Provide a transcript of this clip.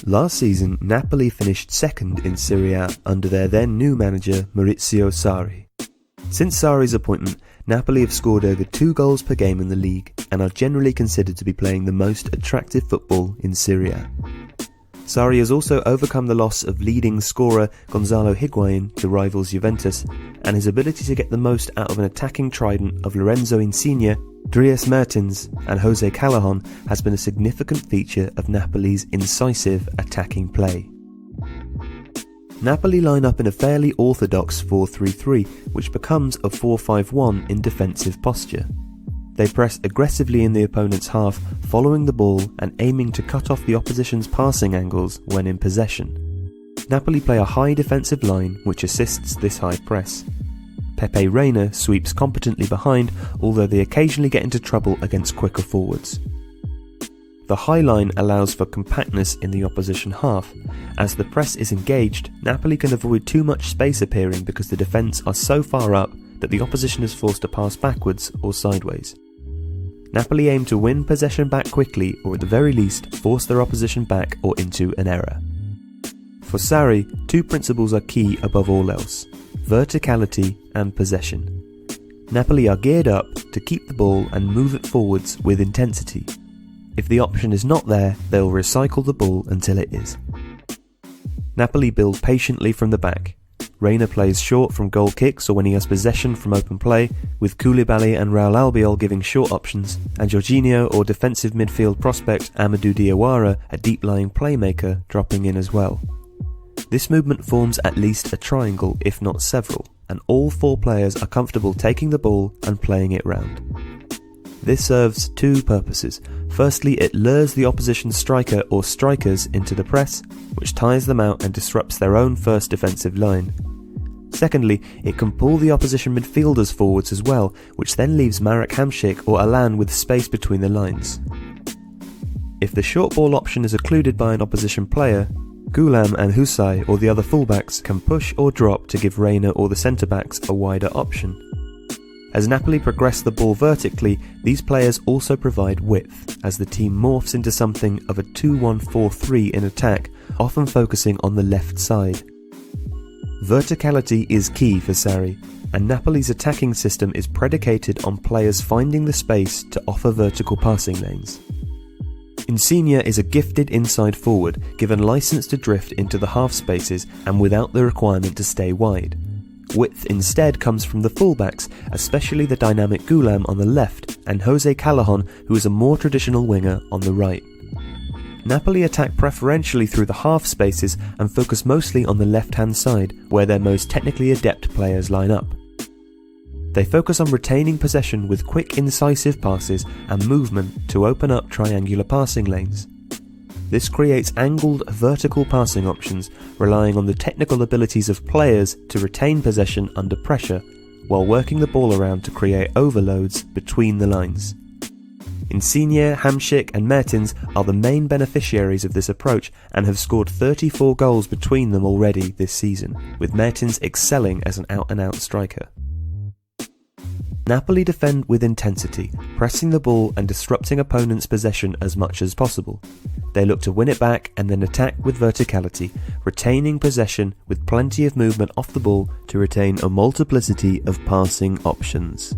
Last season, Napoli finished second in Serie A under their then new manager Maurizio Sarri. Since Sarri's appointment, Napoli have scored over 2 goals per game in the league and are generally considered to be playing the most attractive football in Serie A. Sarri has also overcome the loss of leading scorer Gonzalo Higuain to rivals Juventus, and his ability to get the most out of an attacking trident of Lorenzo Insigne, Dries Mertens and Jose Callejon has been a significant feature of Napoli's incisive attacking play. Napoli line up in a fairly orthodox 4-3-3, which becomes a 4-5-1 in defensive posture. They press aggressively in the opponent's half, following the ball and aiming to cut off the opposition's passing angles when in possession. Napoli play a high defensive line which assists this high press. Pepe Reina sweeps competently behind, although they occasionally get into trouble against quicker forwards. The high line allows for compactness in the opposition half. As the press is engaged, Napoli can avoid too much space appearing because the defence are so far up that the opposition is forced to pass backwards or sideways. Napoli aim to win possession back quickly, or at the very least force their opposition back or into an error. For Sarri, 2 principles are key above all else: verticality and possession. Napoli are geared up to keep the ball and move it forwards with intensity. If the option is not there, they'll recycle the ball until it is. Napoli build patiently from the back. Reina plays short from goal kicks or when he has possession from open play, with Koulibaly and Raul Albiol giving short options, and Jorginho or defensive midfield prospect Amadou Diawara, a deep-lying playmaker, dropping in as well. This movement forms at least a triangle, if not several, and all 4 players are comfortable taking the ball and playing it round. This serves 2 purposes. Firstly, it lures the opposition striker or strikers into the press, which tires them out and disrupts their own first defensive line. Secondly, it can pull the opposition midfielders forwards as well, which then leaves Marek Hamšík or Alan with space between the lines. If the short ball option is occluded by an opposition player, Gulam and Husay or the other fullbacks can push or drop to give Reina or the centre-backs a wider option. As Napoli progress the ball vertically, these players also provide width, as the team morphs into something of a 2-1-4-3 in attack, often focusing on the left side. Verticality is key for Sarri, and Napoli's attacking system is predicated on players finding the space to offer vertical passing lanes. Insigne is a gifted inside forward, given license to drift into the half spaces and without the requirement to stay wide. Width instead comes from the fullbacks, especially the dynamic Gulam on the left and Jose Callejon, who is a more traditional winger, on the right. Napoli attack preferentially through the half spaces and focus mostly on the left-hand side, where their most technically adept players line up. They focus on retaining possession with quick incisive passes and movement to open up triangular passing lanes. This creates angled vertical passing options, relying on the technical abilities of players to retain possession under pressure, while working the ball around to create overloads between the lines. Insigne, Hamšík and Mertens are the main beneficiaries of this approach and have scored 34 goals between them already this season, with Mertens excelling as an out-and-out striker. Napoli defend with intensity, pressing the ball and disrupting opponents' possession as much as possible. They look to win it back and then attack with verticality, retaining possession with plenty of movement off the ball to retain a multiplicity of passing options.